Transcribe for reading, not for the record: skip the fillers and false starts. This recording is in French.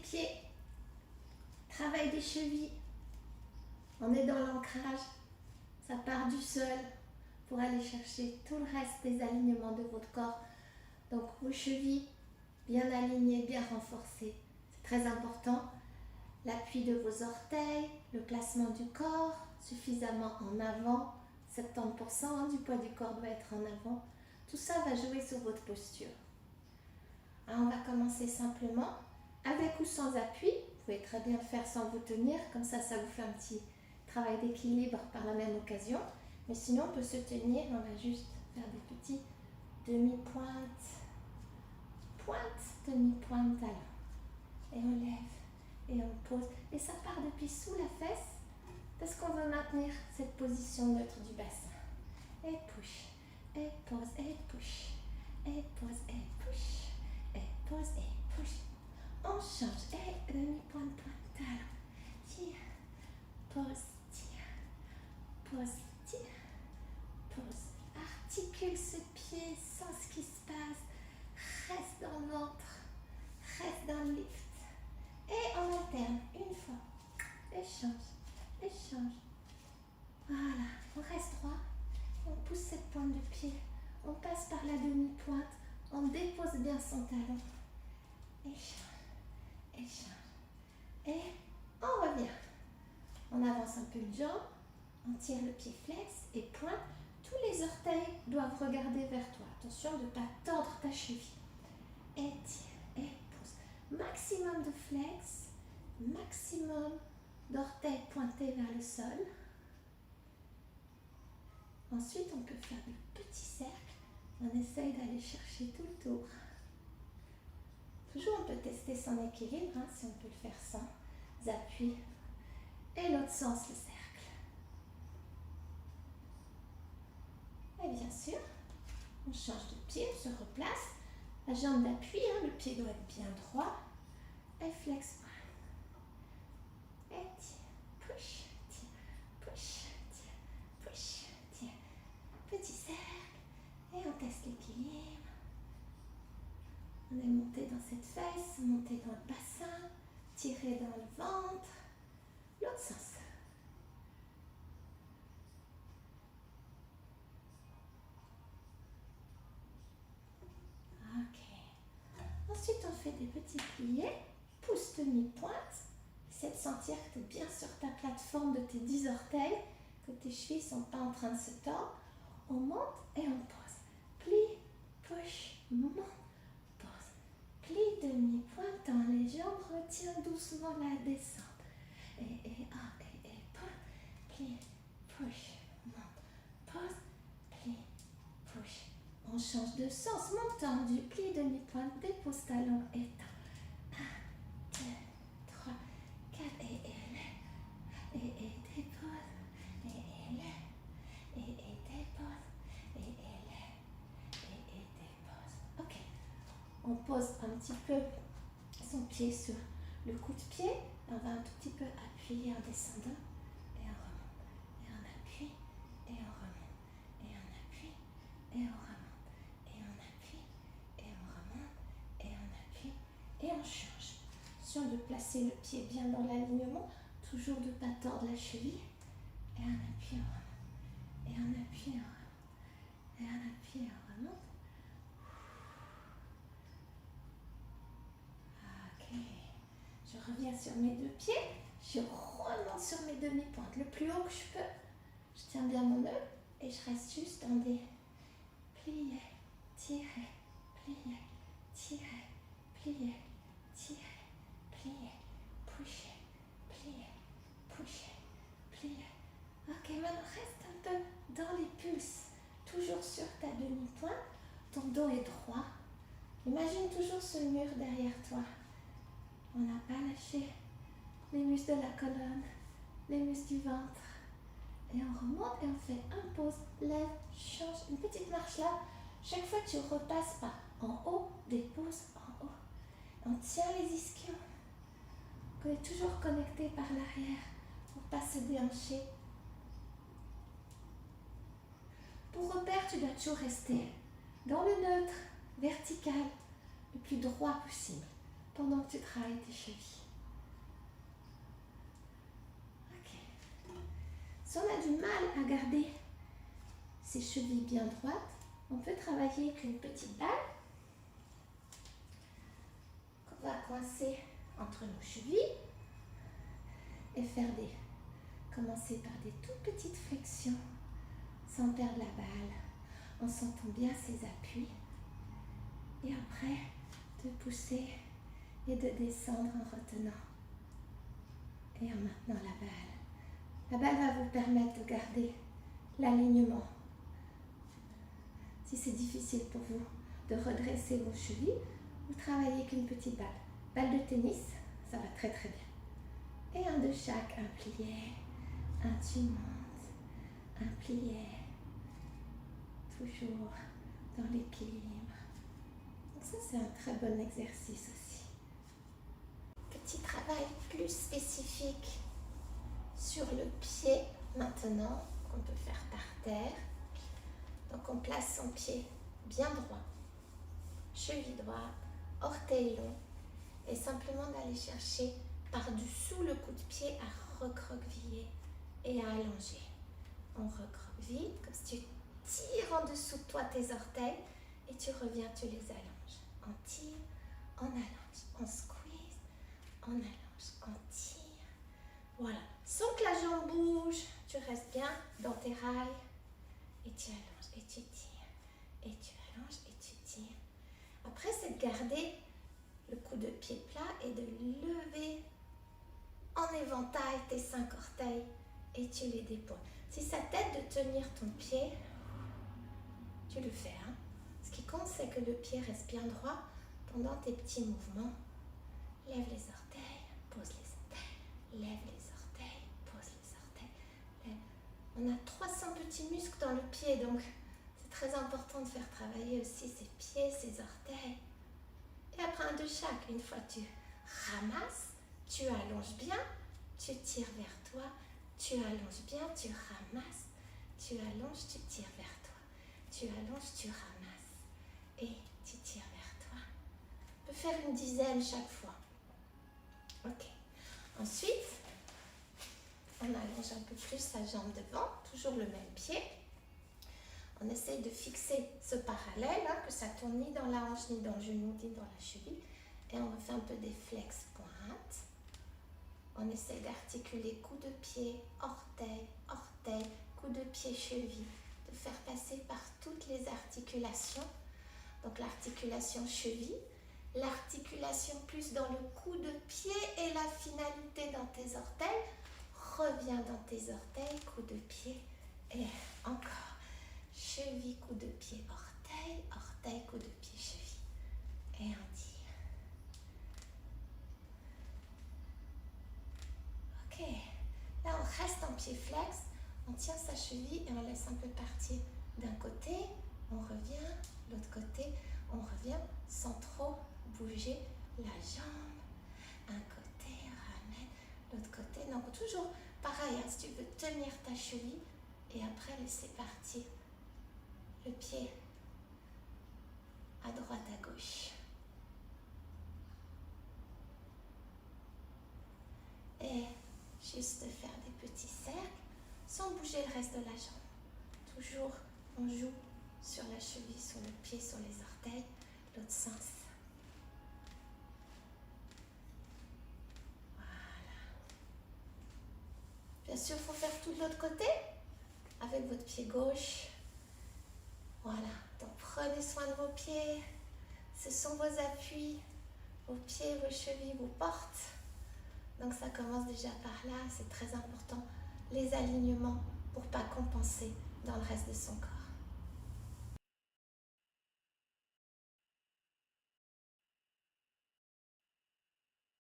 pieds. Travail des chevilles. On est dans l'ancrage. Ça part du sol pour aller chercher tout le reste des alignements de votre corps. Donc vos chevilles bien alignées, bien renforcées. C'est très important. L'appui de vos orteils, le placement du corps suffisamment en avant. 70% du poids du corps doit être en avant. Tout ça va jouer sur votre posture. Alors on va commencer simplement avec ou sans appui. Vous pouvez très bien le faire sans vous tenir, comme ça, ça vous fait un petit travail d'équilibre par la même occasion. Mais sinon, on peut se tenir, on va juste faire des petits demi-pointes, demi-pointe talon. Et on lève et on pose. Et ça part depuis sous la fesse, parce qu'on veut maintenir cette position neutre du bassin. Et push, et pose, et push, et pose, et push, et pose, et push. On change, et demi-pointe, talon. Tire, pose, tire, pose, tire, pose. Articule ce pied, sens ce qui se passe. Reste dans le ventre, reste dans le lift. Et on alterne, une fois. Échange, échange. Voilà, on reste droit. On pousse cette pointe de pied. On passe par la demi-pointe. On dépose bien son talon. Échange, échange. Et on revient. On avance un peu une jambe. On tire le pied flex et pointe. Tous les orteils doivent regarder vers toi. Attention de ne pas tordre ta cheville. Et tire, et pousse. Maximum de flex. Maximum d'orteils pointés vers le sol. Ensuite, on peut faire des petits cercles. On essaye d'aller chercher tout le tour. Toujours, on peut tester son équilibre, si on peut le faire sans appui. Et l'autre sens, le cercle. Et bien sûr, on change de pied, on se replace. La jambe d'appui, le pied doit être bien droit. Et flex. Et tire, push, tire, push, tire, push, tire. Petit cercle. Et on teste l'équilibre. On est monté dans cette fesse, monté dans le bassin, tiré dans le ventre. L'autre sens. Ok. Ensuite, on fait des petits pliés. Pouce demi-pointe. Essaie de sentir que tu es bien sur ta plateforme de tes 10 orteils, que tes chevilles ne sont pas en train de se tordre. On monte et on pose. Plie, push, monte, pose. Plie demi-pointe dans les jambes. Retiens doucement la descente. Et pointe. Plie, push, monte, pose. Plie, push. On change de sens. Monte tendu. Plie demi-pointe. Dépose talon et tend. 1, 2, 3, 4 et élève. Et dépose. Et élève. Et dépose. Et élève. Et dépose. Ok. On pose un petit peu son pied sur le coup de pied. On va un tout petit peu appuyer en descendant. Et on remonte. Et on appuie. Et on remonte. Et on appuie. Et on remonte. Et on appuie. Et on remonte. Et on appuie. Et on change. Attention de placer le pied bien dans l'alignement. Toujours de ne pas tordre la cheville. Et on appuie, on remonte. Et on appuie, on remonte. Et on appuie, on remonte. Ok. Je reviens sur mes deux pieds. Je remonte sur mes demi-pointes. Le plus haut que je peux. Je tiens bien mon nœud. Et je reste juste dans des pliés, tirés, pliés, tirés, pliés, tirés, pliés, pushés, pliés, pushés, pliés. Ok, maintenant reste un peu dans les pulses. Toujours sur ta demi-pointe. Ton dos est droit. Imagine toujours ce mur derrière toi. On n'a pas lâché les muscles de la colonne, les muscles du ventre. Et on remonte et on fait un pause, lève, change, une petite marche là. Chaque fois tu repasses par en haut, dépose en haut. On tient les ischions. On est toujours connecté par l'arrière pour ne pas se déhancher. Pour repère, tu dois toujours rester dans le neutre, vertical, le plus droit possible. pendant que tu travailles tes chevilles. Ok. Si on a du mal à garder ses chevilles bien droites, on peut travailler avec une petite balle qu'on va coincer entre nos chevilles et commencer par des toutes petites flexions sans perdre la balle, en sentant bien ses appuis. Et après, de pousser et de descendre en retenant et en maintenant la balle. La balle va vous permettre de garder l'alignement. Si c'est difficile pour vous de redresser vos chevilles, vous travaillez avec une petite balle. Balle de tennis, ça va très très bien. Et un de chaque, un plié, un tu montes, un plié, toujours dans l'équilibre. Donc ça c'est un très bon exercice aussi. Petit travail plus spécifique sur le pied maintenant, qu'on peut faire par terre. Donc on place son pied bien droit, cheville droite, orteil long, et simplement d'aller chercher par-dessous le coup de pied à recroqueviller et à allonger. On recroqueville comme si tu tires en dessous de toi tes orteils et tu reviens, tu les allonges. On tire, on allonge, on squeeze, on allonge, on tire. Voilà. Sans que la jambe bouge, tu restes bien dans tes rails et tu allonges et tu tires et tu allonges et tu tires. Après, c'est de garder le coup de pied plat et de lever en éventail tes 5 orteils et tu les déposes. Si ça t'aide de tenir ton pied, tu le fais. Hein? Ce qui compte, c'est que le pied reste bien droit pendant tes petits mouvements. Lève les orteils, pose les orteils, lève les orteils, pose les orteils. Lève. On a 300 petits muscles dans le pied, donc c'est très important de faire travailler aussi ses pieds, ses orteils. Et après un de chaque, une fois tu ramasses, tu allonges bien, tu tires vers toi, tu allonges bien, tu ramasses, tu allonges, tu tires vers toi, tu allonges, tu ramasses et tu tires vers toi. On peut faire une dizaine chaque fois. Ok. Ensuite, on allonge un peu plus sa jambe devant, toujours le même pied. On essaye de fixer ce parallèle, hein, que ça tourne ni dans la hanche, ni dans le genou, ni dans la cheville. Et on refait un peu des flex pointes. On essaye d'articuler coup de pied, orteil, orteil, coup de pied, cheville. De faire passer par toutes les articulations. Donc l'articulation cheville, l'articulation plus dans le coup de pied et la finalité dans tes orteils. Reviens dans tes orteils, coup de pied et encore. Cheville, coup de pied, orteil, orteil, coup de pied, cheville. Et on tire. Ok. Là, on reste en pied flex. On tient sa cheville et on laisse un peu partir d'un côté. On revient. L'autre côté, on revient sans trop bouger la jambe. Un côté, ramène. L'autre côté. Donc, toujours pareil. Hein, si tu veux tenir ta cheville et après laisser partir le pied à droite, à gauche. Et juste faire des petits cercles sans bouger le reste de la jambe. Toujours, on joue sur la cheville, sur le pied, sur les orteils, l'autre sens. Voilà. Bien sûr, il faut faire tout de l'autre côté avec votre pied gauche. Voilà. Donc, prenez soin de vos pieds. Ce sont vos appuis, vos pieds, vos chevilles vous portent. Donc ça commence déjà par là, c'est très important, les alignements pour ne pas compenser dans le reste de son corps.